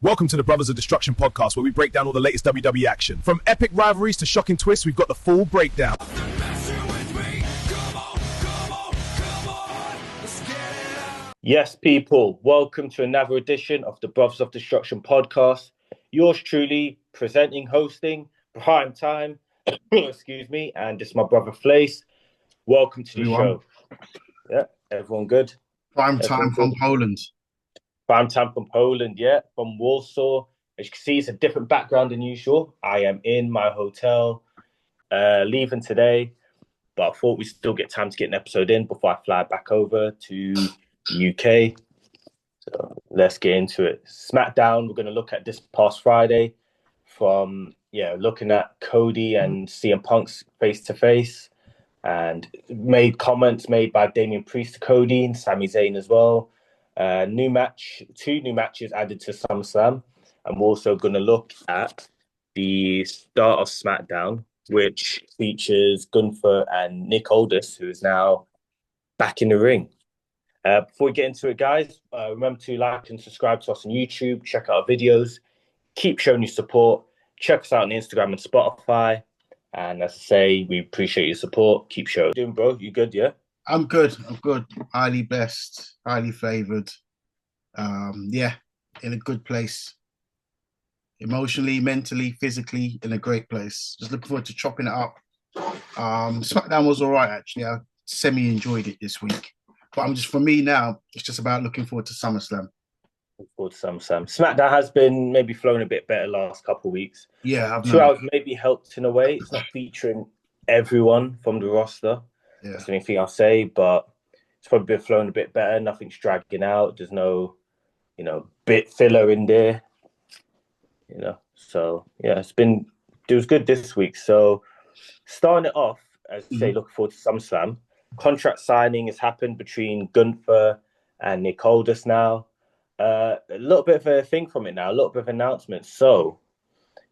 Welcome to the Brothers of Destruction podcast, where we break down all the latest WWE action. From epic rivalries to shocking twists, we've got the full breakdown. Yes, people, welcome to another edition of the Brothers of Destruction podcast. Yours truly, presenting, hosting, PrimeTime, excuse me, and this is my brother Flace. Welcome to the show. Yeah, everyone good? PrimeTime from Poland. PrimeTime from Poland, yeah, from Warsaw. As you can see, it's a different background than usual. I am in my hotel, leaving today, but I thought we'd still get time to get an episode in before I fly back over to the UK. So let's get into it. SmackDown, we're going to look at this past Friday from, looking at Cody and CM Punk's face-to-face, and comments made by Damian Priest to Cody and Sami Zayn as well. Two new matches added to SummerSlam. And we're also going to look at the start of SmackDown, which features Gunther and Nick Aldis, who is now back in the ring. Before we get into it, guys, remember to like and subscribe to us on YouTube. Check out our videos. Keep showing your support. Check us out on Instagram and Spotify. And as I say, we appreciate your support. Keep showing. Doing, bro? You good, yeah? I'm good. Highly blessed, highly favoured. In a good place. Emotionally, mentally, physically, in a great place. Just looking forward to chopping it up. SmackDown was all right, actually. I semi-enjoyed it this week. But for me now, it's just about looking forward to SummerSlam. Looking forward to SummerSlam. SmackDown has been maybe flowing a bit better last couple of weeks. Yeah. 2 hours maybe helped in a way. It's not featuring everyone from the roster. Yeah. That's the only thing I'll say, but it's probably been flowing a bit better. Nothing's dragging out. There's no, bit filler in there. So yeah, it was good this week. So starting it off, as I say, looking forward to SummerSlam. Contract signing has happened between Gunther and Nick Aldis now. A little bit of a thing from it now, a little bit of announcement. So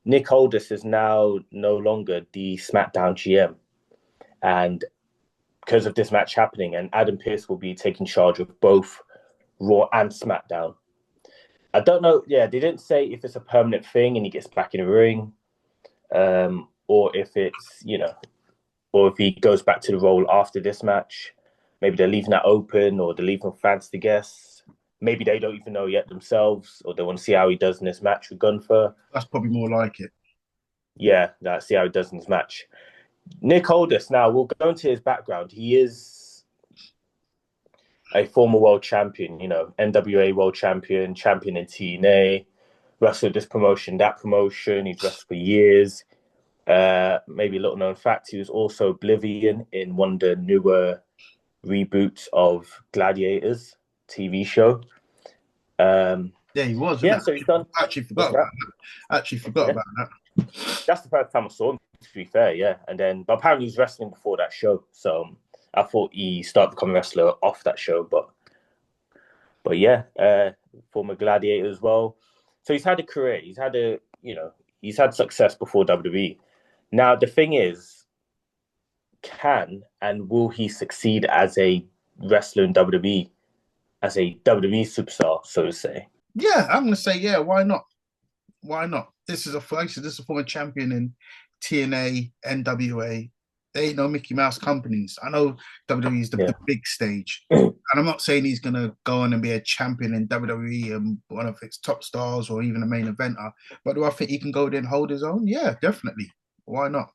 Nick Aldis is now no longer the SmackDown GM. And because of this match happening, and Adam Pearce will be taking charge of both Raw and SmackDown. I don't know. Yeah, they didn't say if it's a permanent thing and he gets back in the ring, or if it's, or if he goes back to the role after this match. Maybe they're leaving that open, or they're leaving fans to guess. Maybe they don't even know yet themselves, or they want to see how he does in this match with Gunther. That's probably more like it. Yeah, let's see how he does in this match. Nick Aldis, now we'll go into his background. He is a former world champion, NWA world champion, champion in TNA, wrestled this promotion, that promotion. He's wrestled for years. Maybe a little known fact, he was also Oblivion in one of the newer reboots of Gladiators TV show. Yeah, he was. Yeah, so he's done. I actually forgot about that. That's the first time I saw him, to be fair, yeah. But apparently he was wrestling before that show, so I thought he started becoming a wrestler off that show, but yeah, former Gladiator as well. So he's had a career. He's had success before WWE. Now the thing is, can and will he succeed as a wrestler in WWE, as a WWE superstar, so to say? Yeah, I'm gonna say yeah. Why not? This is a former champion in TNA, NWA. They ain't no Mickey Mouse companies. I know WWE is the big stage. And I'm not saying he's going to go on and be a champion in WWE and one of its top stars or even a main eventer. But do I think he can go there and hold his own? Yeah, definitely. Why not?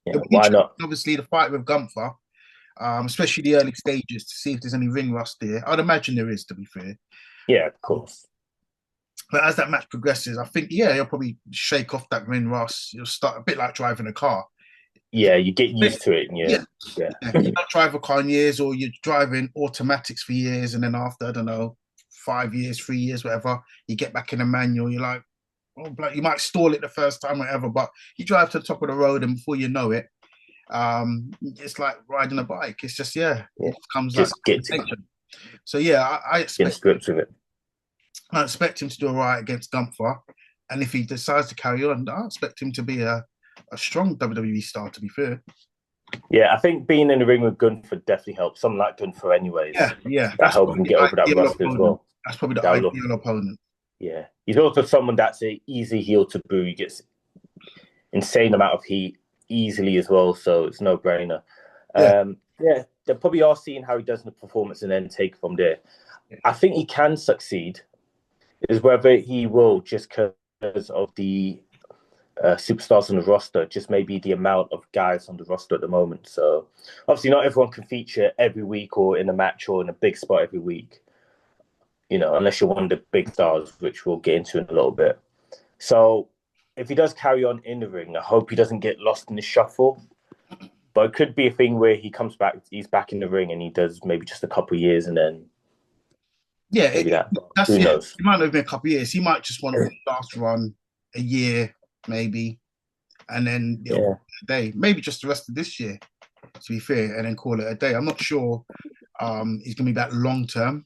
Yeah, why not? Obviously, the fight with Gunther, especially the early stages, to see if there's any ring rust there. I'd imagine there is, to be fair. Yeah, of course. But as that match progresses, I think, he'll probably shake off that ring rust. You'll start a bit like driving a car. Yeah, you get used to it. Yeah. You don't drive a car in years, or you're driving automatics for years, and then after, I don't know, 5 years, 3 years, whatever, you get back in a manual, you're like, oh, you might stall it the first time, whatever, but you drive to the top of the road, and before you know it, it's like riding a bike. It's just, it comes just like attention. So, I expect I expect him to do all right against Gunther, and if he decides to carry on, I expect him to be a strong WWE star, to be fair. Yeah, I think being in the ring with Gunther definitely helps. Someone like Gunther anyways. Yeah. That helps him get over that rust as well. That's probably the ideal opponent. Yeah. He's also someone that's an easy heel to boo. He gets insane amount of heat easily as well, so it's no brainer. Yeah. Yeah, they probably are seeing how he does in the performance and then take from there. I think he can succeed. Is whether he will just because of the superstars on the roster, just maybe the amount of guys on the roster at the moment. So obviously, not everyone can feature every week or in a match or in a big spot every week. Unless you're one of the big stars, which we'll get into in a little bit. So if he does carry on in the ring, I hope he doesn't get lost in the shuffle. But it could be a thing where he comes back, he's back in the ring, and he does maybe just a couple of years, and then maybe that's who knows? It might not be a couple of years. He might just want to last run a year, maybe, and then a day, maybe just the rest of this year. To be fair, and then call it a day. I'm not sure he's going to be back long term.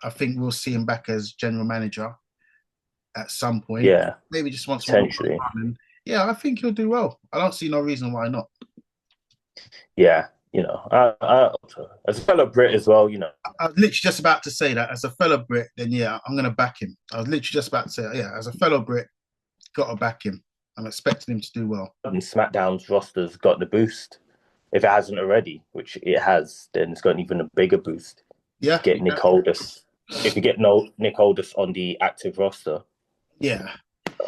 I think we'll see him back as general manager at some point. Yeah, maybe just once potentially. Yeah, I think he'll do well. I don't see no reason why not. Yeah, as a fellow Brit as well, I was literally just about to say that as a fellow Brit, then yeah, I'm going to back him. I was literally just about to say, yeah, as a fellow Brit, got to back him. I'm expecting him to do well. And SmackDown's roster's got the boost. If it hasn't already, which it has, then it's got an even a bigger boost. Yeah. Get Nick Aldis. If you get Nick Aldis on the active roster. Yeah. You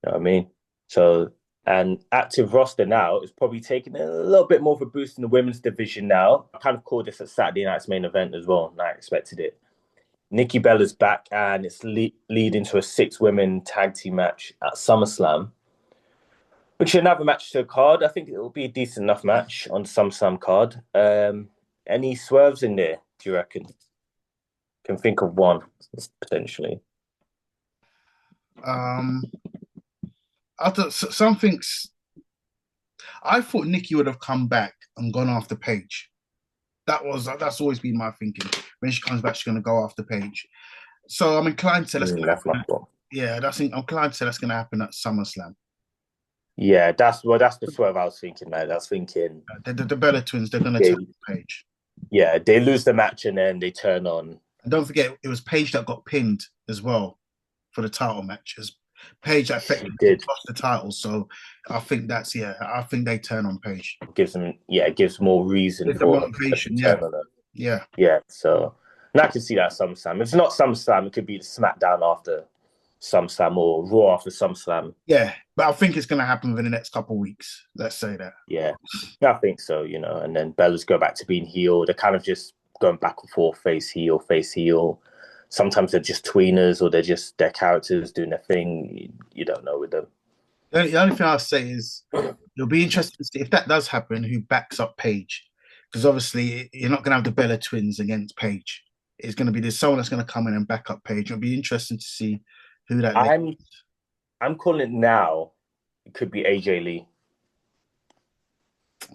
know what I mean? So, and active roster now is probably taking a little bit more of a boost in the women's division now. I kind of called this a Saturday night's main event as well, and I expected it. Nikki Bella's back, and it's leading to a 6-women tag team match at SummerSlam, which is another match to the card. I think it will be a decent enough match on the SummerSlam card. Any swerves in there, do you reckon? Can think of one, potentially. I thought Nikki would have come back and gone after Paige. That's always been my thinking. When she comes back, she's going to go after Paige. So I'm inclined to say that's going to happen. Yeah, I'm inclined to say that's going to happen at SummerSlam. Yeah, that's the swerve I was thinking, man. I was thinking the Bella twins, they're going to turn on Paige. Yeah, they lose the match and then they turn on. And don't forget, it was Paige that got pinned as well for the title matches. Paige that effectively lost the title, so I think I think they turn on Paige. It gives more reason for motivation. Yeah. So and I can see that SummerSlam. If it's not SummerSlam, it could be the SmackDown after SummerSlam or Raw after SummerSlam. Yeah, but I think it's going to happen within the next couple of weeks. Let's say that. Yeah, I think so. And then Bella's go back to being heel. They're kind of just going back and forth, face heel. Sometimes they're just tweeners or they're just their characters doing their thing. You don't know with them. The only thing I'll say is it'll be interesting to see if that does happen, who backs up Paige. Because obviously you're not going to have the Bella twins against Paige. It's going to be there's someone that's going to come in and back up Paige. It'll be interesting to see who that is. I'm calling it now. It could be AJ Lee.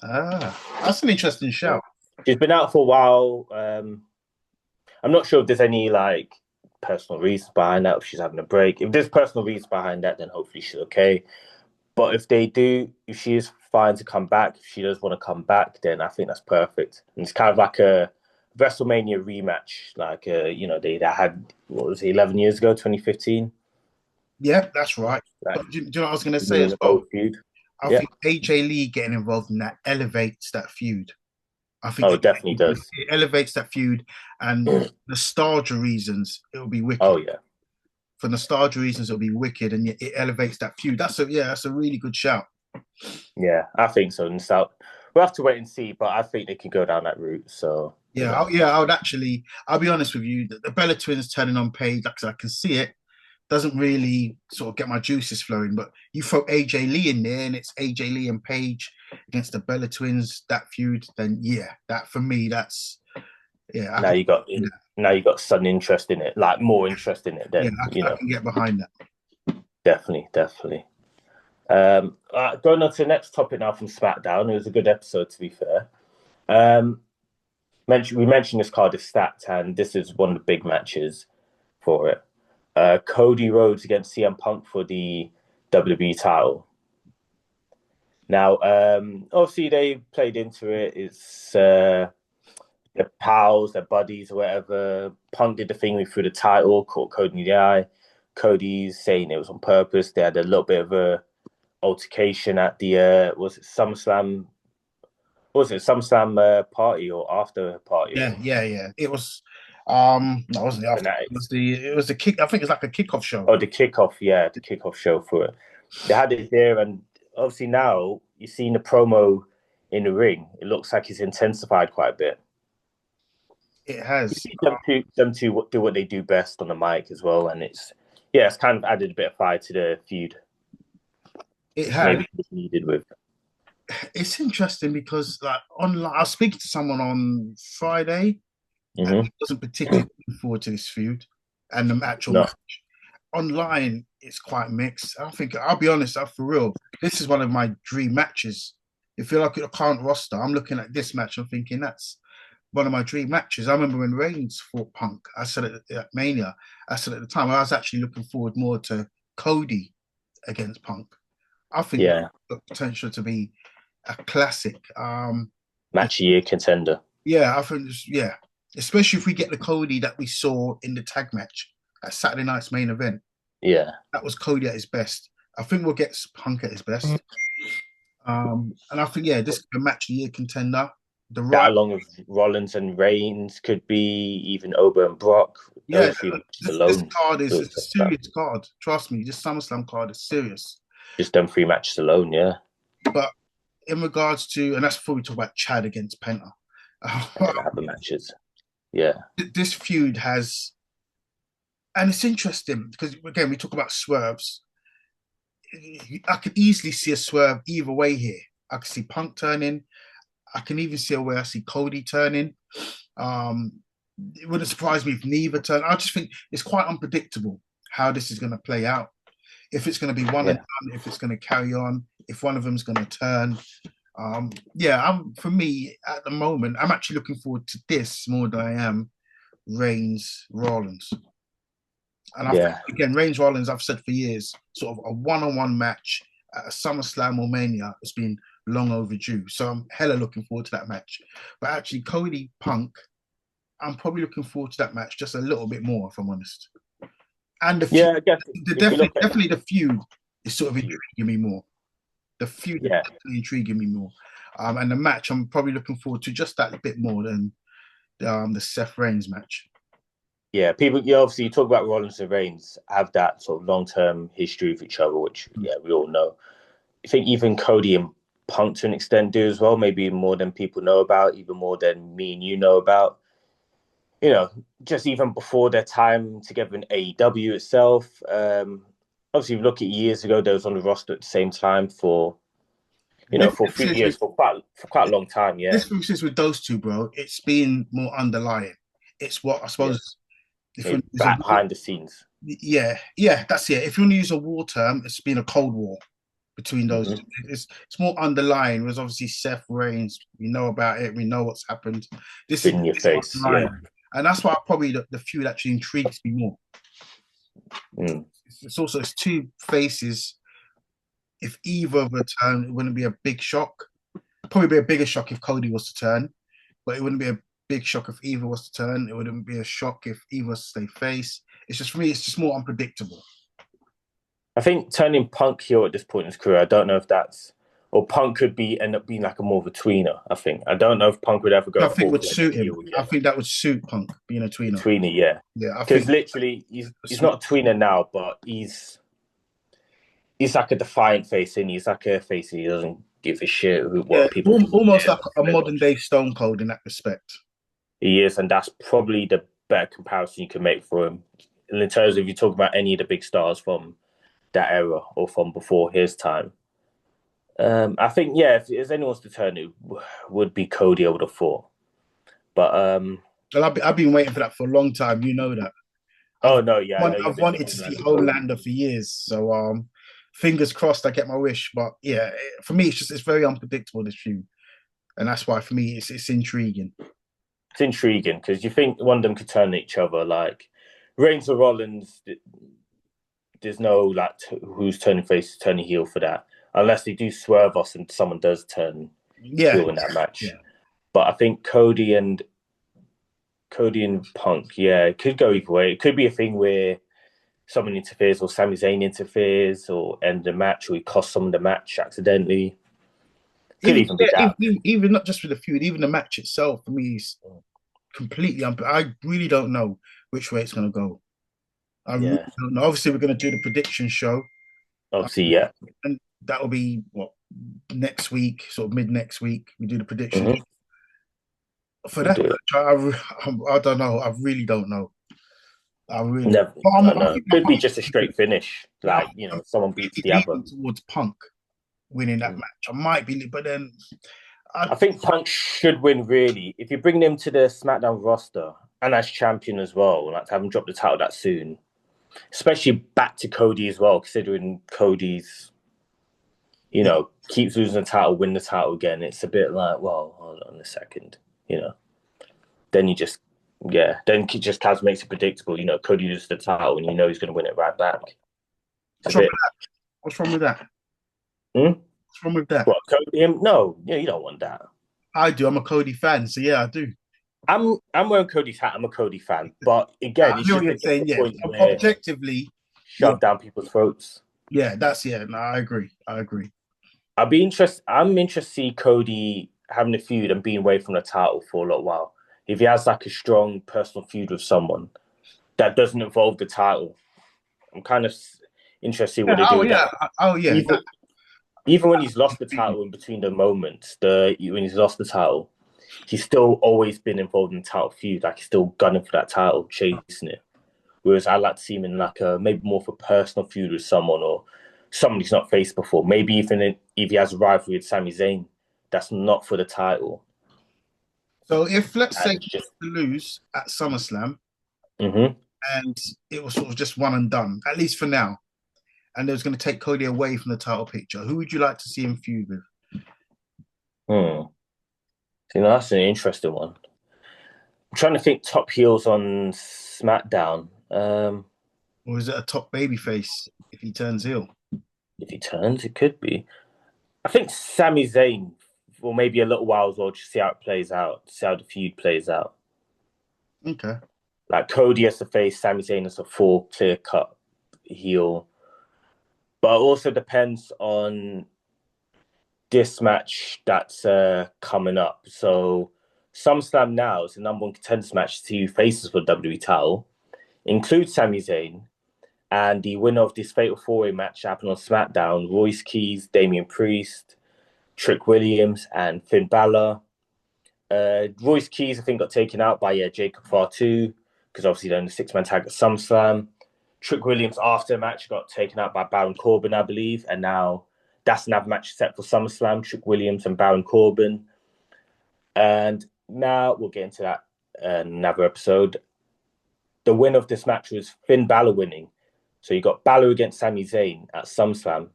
That's an interesting shout. She's been out for a while. I'm not sure if there's any personal reasons behind that, if she's having a break. If there's personal reasons behind that, then hopefully she's okay. But if she is fine to come back, if she does want to come back, then I think that's perfect. And it's kind of like a WrestleMania rematch, they had, 11 years ago, 2015? Yeah, that's right. Do you know what I was going to say as well? I think AJ Lee getting involved in that elevates that feud. I think it definitely does. It elevates that feud, and nostalgia reasons, it'll be wicked. Oh yeah, for nostalgia reasons, it'll be wicked, and it elevates that feud. That's a really good shout. Yeah, I think so. And so we'll have to wait and see, but I think they can go down that route. So I'll be honest with you. The Bella twins turning on Paige, like I can see it. Doesn't really sort of get my juices flowing, but you throw AJ Lee in there and it's AJ Lee and Paige against the Bella twins, that feud, then that for me, that's Now you got some interest in it, more interest in it. Then I can get behind that. Definitely. Going on to the next topic now from SmackDown. It was a good episode, to be fair. We mentioned this card is stacked, and this is one of the big matches for it. Cody Rhodes against CM Punk for the WWE title. Now, obviously they played into it. It's They're pals, they're buddies or whatever. Punk did the thing with through the title, caught Cody in the eye. CODY'S saying it was on purpose. They had a little bit of a altercation at the was it SummerSlam? Was it SummerSlam party or after party? Yeah. It was no, it wasn't the after. It was the kick. I think it's like a kickoff show. Oh, the kickoff, yeah, the kickoff show for it. They had it there, and obviously now you've seen the promo in the ring. It looks like it's intensified quite a bit. It has. Them two do what they do best on the mic as well, and it's kind of added a bit of fire to the feud. It has. Maybe it's needed with. It's interesting because I was speaking to someone on Friday, and he wasn't particularly looking forward to this feud and the actual match. Online, it's quite mixed. I'll be honest, for real, this is one of my dream matches. If you're looking at a current roster, I'm looking at this match, I'm thinking that's one of my dream matches. I remember when Reigns fought Punk, I said at Mania, I said at the time, I was actually looking forward more to Cody against Punk. I think it's got potential to be a classic. Match of year contender. Yeah, I think, especially if we get the Cody that we saw in the tag match at Saturday night's main event. Yeah. That was Cody at his best. I think we'll get Punk at his best. And I think, this is a match of the year contender. That along with Rollins and Reigns could be even Ober and Brock. Yeah, this card is a serious card. Trust me, this SummerSlam card is serious. Just done 3 matches alone, yeah. But in regards to, and that's before we talk about Chad against Penta. Have the matches. Yeah. This feud has, and it's interesting because, again, we talk about swerves. I could easily see a swerve either way here. I could see Punk turning. I can even see where I see Cody turning. It wouldn't surprise me if neither turn. I just think it's quite unpredictable how this is going to play out. If it's going to be one and done, if it's going to carry on, if one of them's going to turn. For me, at the moment, I'm actually looking forward to this more than I am Reigns Rollins. And I think, again, Reigns Rollins, I've said for years, sort of a one-on-one match at a SummerSlam or Mania has been long overdue. So I'm hella looking forward to that match. But actually, Cody Punk, I'm probably looking forward to that match just a little bit more, if I'm honest. And the feud, I guess definitely the feud is sort of intriguing me more. The feud is definitely intriguing me more. And the match, I'm probably looking forward to just that bit more than the Seth Reigns match. Yeah, people, obviously, you talk about Rollins and Reigns have that sort of long-term history with each other, which, we all know. I think even Cody and Punk, to an extent, do as well, maybe more than people know about, even more than me and you know about. Just even before their time together in AEW itself. Obviously, if you look at years ago, they was on the roster at the same time for a few years, for quite a long time, yeah. This is with those two, bro. It's been more underlying. It's what I suppose... behind the scenes. Yeah, that's it. If you want to use a war term, it's been a Cold War between those two. It's more underlying. There's obviously Seth Reigns. We know about it. We know what's happened. This is in your face, and that's why probably the feud actually intrigues me more. It's two faces. If either return, it wouldn't be a big shock. Probably be a bigger shock if Cody was to turn, but it wouldn't be a big shock if either was to turn. It wouldn't be a shock if either was to stay face. It's just, for me, it's just more unpredictable. I think turning Punk heel at this point in his career, I don't know if that's, or Punk could end up being like a more of a tweener. I think I don't know if Punk would ever go. I think would suit him. I think that would suit Punk being a tweener. Tweener, yeah. Because literally, he's not a tweener now, but he's like a defiant face, and he's like a face. He doesn't give a shit what people. Almost like a modern day Stone Cold in that respect. He is, and that's probably the better comparison you can make for him. In terms of, if you talk about any of the big stars from that era or from before his time. I think, if anyone's to turn, it would be Cody, I would have thought. But well, I've been waiting for that for a long time. You know that. I've wanted to see Homelander for years. So fingers crossed I get my wish. But for me, it's very unpredictable, this feud. And that's why, for me, it's intriguing. It's intriguing because you think one of them could turn each other. Like Reigns or Rollins, there's no like who's turning face, turning heel for that. Unless they do swerve us and someone does turn heel in that match. Yeah. But I think Cody and Cody and Punk, yeah, it could go either way. It could be a thing where someone interferes, or Sami Zayn interferes, or end the match, or he costs someone the match accidentally. Could even be that. Even not just with the feud, even the match itself for me is completely I really don't know which way it's going to go. I really don't know. Obviously, we're going to do the prediction show. Obviously, yeah. And that will be next week, sort of mid next week. We do the prediction. For that, I don't know. I really don't know. I really never. It could be just a straight finish, like someone beats the other. Towards Punk winning that match, I might be, but then I think Punk should win. Really, if you bring him to the SmackDown roster and as champion as well, like to have him drop the title that soon, especially back to Cody as well, considering Cody's, keeps losing the title, win the title again. It's a bit like, well, hold on a second, Then you just, then it just kind of makes it predictable. Cody loses the title and he's going to win it right back. What's wrong with that? What's wrong with that? What, Cody? No, you don't want that. I do. I'm a Cody fan, so yeah, I do. I'm wearing Cody's hat. I'm a Cody fan, but again, I know what you're saying. Yeah, objectively, shove down people's throats. Yeah, No, I agree. I'm interested to see Cody having a feud and being away from the title for a little while. If he has like a strong personal feud with someone that doesn't involve the title, I'm kind of interested to see what they do with that. Even when he's lost the title in between the moments, when he's lost the title, he's still always been involved in the title feud. Like he's still gunning for that title, chasing it. Whereas I like to see him in like maybe more of a personal feud with someone, or someone he's not faced before. Maybe even if he has a rivalry with Sami Zayn, that's not for the title. So if, let's say, just lose at SummerSlam, and it was sort of just one and done, at least for now, and it was going to take Cody away from the title picture, who would you like to see him feud with? That's an interesting one. I'm trying to think top heels on SmackDown. Or is it a top babyface if he turns heel? If he turns, it could be. I think Sami Zayn for maybe a little while as well, just see how it plays out, see how the feud plays out. Okay. Like Cody as a face, Sami Zayn as a full clear-cut heel. But it also depends on this match that's coming up. So SummerSlam now is the number one contenders match to faces for the WWE title. Includes Sami Zayn, and the winner of this Fatal 4-Way match happened on SmackDown, Royce Keys, Damian Priest, Trick Williams, and Finn Balor. Royce Keys, I think, got taken out by Jacob Fatu, because obviously they're in the six-man tag at SummerSlam. Trick Williams, after the match, got taken out by Baron Corbin, I believe, and now that's another match set for SummerSlam, Trick Williams and Baron Corbin. And now we'll get into that another episode. The winner of this match was Finn Balor winning. So you got Balor against Sami Zayn at SummerSlam.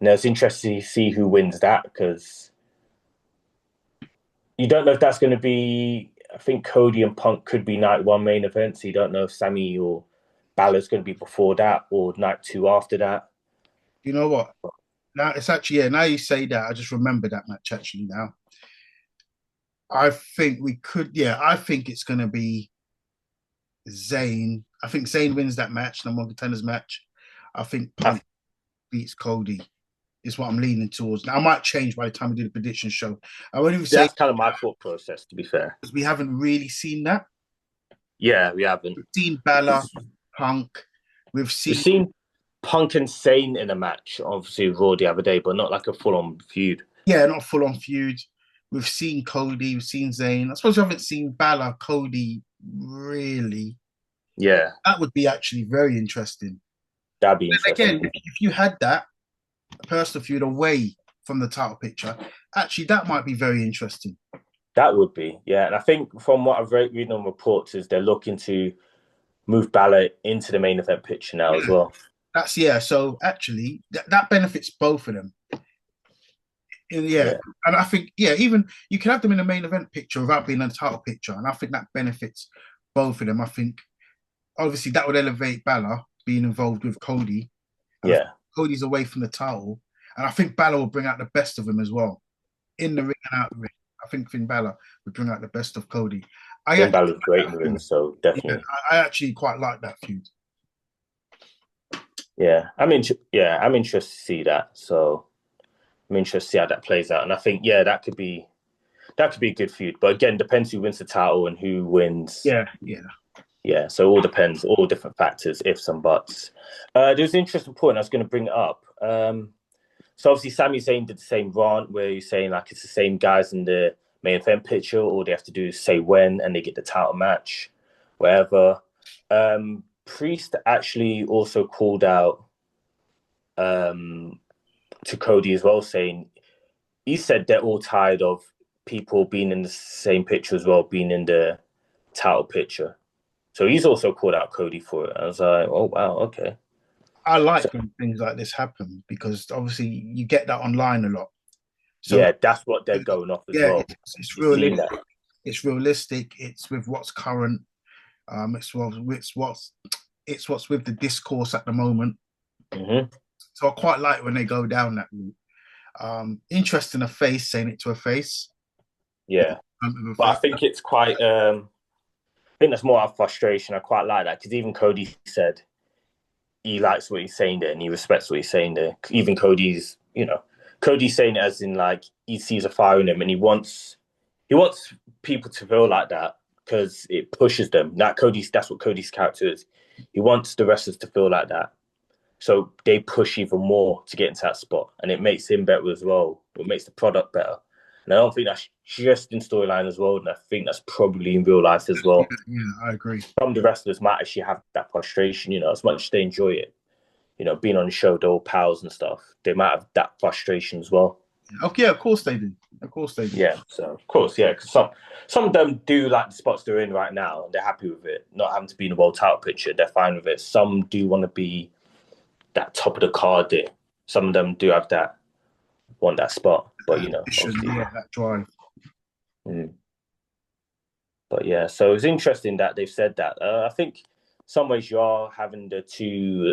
Now it's interesting to see who wins that, because you don't know if that's going to be, I think Cody and Punk could be night one main event. So you don't know if Sami or Balor's going to be before that or night two after that. You know what? Now it's actually, now you say that, I just remember that match actually now. I think we could, I think it's going to be Zayn. I think Zayn wins that match, number one contenders match. I think Punk beats Cody is what I'm leaning towards. Now, I might change by the time we do the prediction show. I won't even say that's kind of my thought process, to be fair. Because we haven't really seen that. Yeah, we haven't. We've seen Balor, Punk. We've seen Punk and Zayn in a match, obviously, Raw the other day, but not like a full-on feud. Yeah, not a full-on feud. We've seen Cody, we've seen Zayn. I suppose we haven't seen Balor, Cody, really. Yeah. That would be actually very interesting. That'd be interesting. Again, if you had that personal feud away from the title picture, actually, that might be very interesting. That would be, yeah. And I think from what I've read on reports is they're looking to move Balor into the main event picture now as well. So actually, that benefits both of them. Yeah. And I think, even you can have them in the main event picture without being in the title picture. And I think that benefits both of them. I think, obviously, that would elevate Balor being involved with Cody. Yeah. Cody's away from the title. And I think Balor will bring out the best of him as well. In the ring and out the ring. I think Finn Balor would bring out the best of Cody. Finn Balor's great in the ring, so definitely. I actually quite like that feud. Yeah, I'm interested to see that. So I'm interested to see how that plays out, and I think that could be a good feud. But again, depends who wins the title and who wins. Yeah. So it all depends, all different factors, ifs and buts. There's an interesting point I was going to bring it up. So obviously Sami Zayn did the same rant where he's saying like it's the same guys in the main event picture, all they have to do is say when and they get the title match, wherever. Priest actually also called out to Cody as well, saying he said they're all tired of people being in the same picture as well, being in the title picture. So he's also called out Cody for it. I was like, oh wow, okay. I like when things like this happen because obviously you get that online a lot. So yeah, that's what they're going off as well. It's realistic. It's realistic. It's with what's current. It's what's with the discourse at the moment. Mm-hmm. So I quite like when they go down that route. Interesting, a face saying it to a face. Yeah, but I think it's quite. I think that's more out of frustration. I quite like that because even Cody said he likes what he's saying there and he respects what he's saying there. Even Cody's saying it as in like he sees a fire in him and he wants people to feel like that because it pushes them. That's what Cody's character is. He wants the wrestlers to feel like that. So they push even more to get into that spot and it makes him better as well. It makes the product better. And I don't think that's just in storyline as well. And I think that's probably in real life as well. Yeah, I agree. Some of the wrestlers might actually have that frustration, as much as they enjoy it. Being on the show, they're all pals and stuff. They might have that frustration as well. Okay, of course they do. Of course they do. Yeah, so of course, yeah. Because some of them do like the spots they're in right now and they're happy with it. Not having to be in the world title picture, they're fine with it. Some do want to be that top of the card there. Some of them do have want that spot. But that drive. But yeah, so it's interesting that they've said that. I think some ways you are having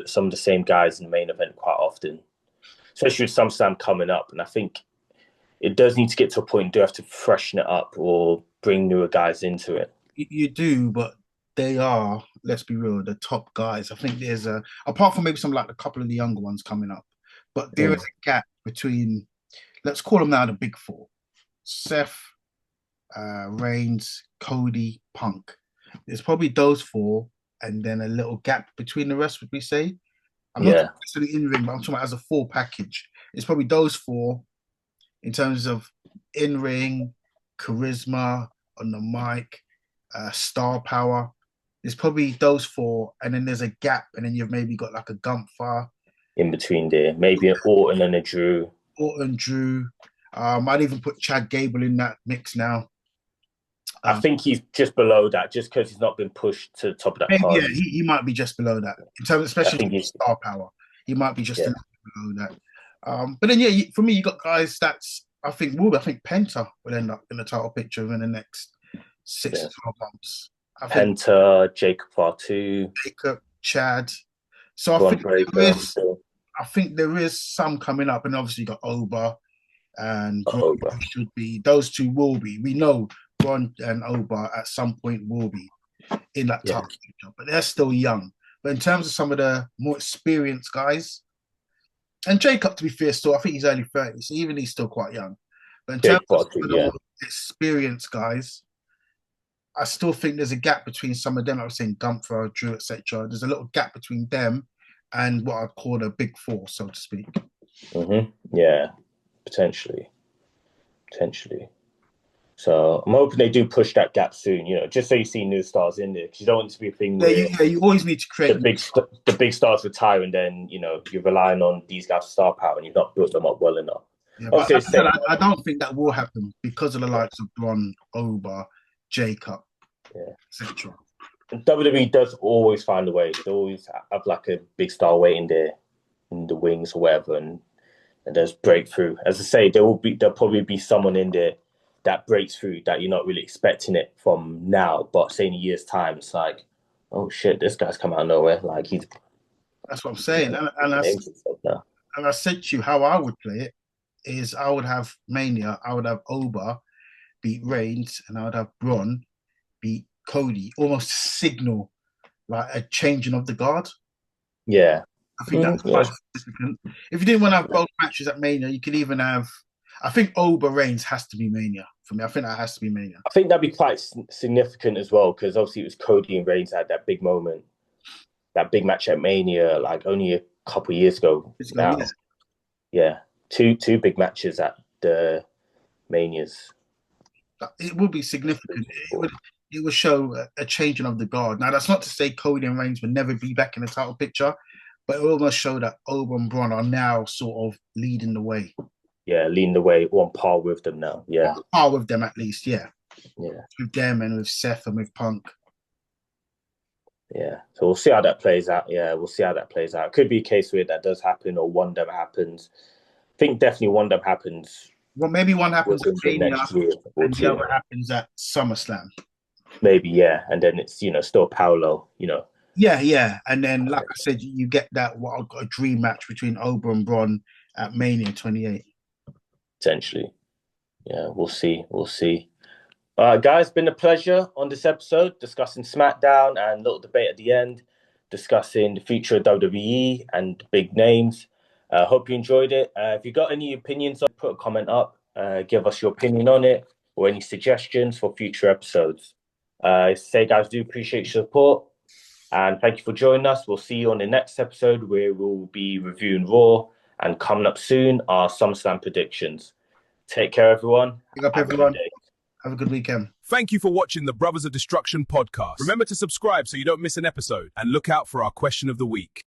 some of the same guys in the main event quite often, especially with SummerSlam coming up. And I think it does need to get to a point you do have to freshen it up or bring newer guys into it. You do, but they are, let's be real, the top guys. I think there's apart from maybe some like a couple of the younger ones coming up, but there is a gap between, let's call them now the big four: Seth, Reigns, Cody, Punk. There's probably those four, and then a little gap between the rest, would we say? I'm not necessarily in ring, but I'm talking about as a full package. It's probably those four in terms of in ring, charisma, on the mic, star power. There's probably those four, and then there's a gap, and then you've maybe got like a Gunther in between there, maybe an Orton and a Drew. I'd even put Chad Gable in that mix now. I think he's just below that, just because he's not been pushed to the top of that card. Yeah, he might be just below that in terms, especially star power. He might be just a little bit below that. But then, for me, you got guys that's I think Penta will end up in the title picture in the next 6 to 12 months. Penta, Jacob R2, Chad. So I think there is some coming up, and obviously you got Oba and should be. Those two will be. We know Braun and Oba at some point will be in that title picture, but they're still young. But in terms of some of the more experienced guys, and Jacob, to be fair, still I think he's early 30s, so even he's still quite young. But in terms of some of the more experienced guys, I still think there's a gap between some of them. I was saying Gunther, Drew, etc. There's a little gap between them and what I'd call a big four, so to speak. Mm-hmm. Yeah, potentially. So I'm hoping they do push that gap soon. Just so you see new stars in there, because you don't want it to be a thing. You always need to create the big stars retire, and then you're relying on these guys' star power, and you've not built them up well enough. Yeah, but I don't think that will happen because of the likes of Braun, Oba, Jacob, etc. WWE does always find a way. They always have like a big star waiting there in the wings or whatever, and there's breakthrough. As I say, there'll probably be someone in there that breaks through that you're not really expecting it from now, but say in a year's time, it's like, oh shit, this guy's come out of nowhere. Like that's what I'm saying, and I said to you how I would play it is I would have Mania, I would have Oba beat Reigns, and I would have Braun beat Cody, almost to signal like a changing of the guard. Yeah. I think that's quite significant. If you didn't want to have both matches at Mania, you could even have. I think Ober Reigns has to be Mania for me. I think that has to be Mania. I think that'd be quite significant as well, because obviously it was Cody and Reigns had that big moment, that big match at Mania, like only a couple of years ago. Now, yeah, two big matches at the Manias. It would be significant. It would show a changing of the guard. Now, that's not to say Cody and Reigns would never be back in the title picture, but it will almost show that Ober and Braun are now sort of leading the way. Yeah, leading the way, on par with them now. Yeah, on par with them at least. Yeah, yeah, with them and with Seth and with Punk. Yeah, so we'll see how that plays out. Yeah, we'll see how that plays out. It could be a case where that does happen, or one that happens. I think definitely one that happens. Well, maybe one happens at Mania, next year, and the other happens at SummerSlam. Maybe, yeah, and then it's still parallel. Yeah, and then like I said, you get that a dream match between Ober and Braun at Mania 28. Potentially, yeah, we'll see. All right, guys, been a pleasure on this episode discussing SmackDown and a little debate at the end, discussing the future of WWE and big names. Hope you enjoyed it. If you got any opinions, put a comment up. Give us your opinion on it or any suggestions for future episodes. Say, guys, do appreciate your support and thank you for joining us. We'll see you on the next episode where we'll be reviewing Raw and coming up soon our SummerSlam predictions. Take care, everyone. Pick up, everyone. Have a good weekend. Thank you for watching the Brothers of Destruction podcast. Remember to subscribe so you don't miss an episode and look out for our question of the week.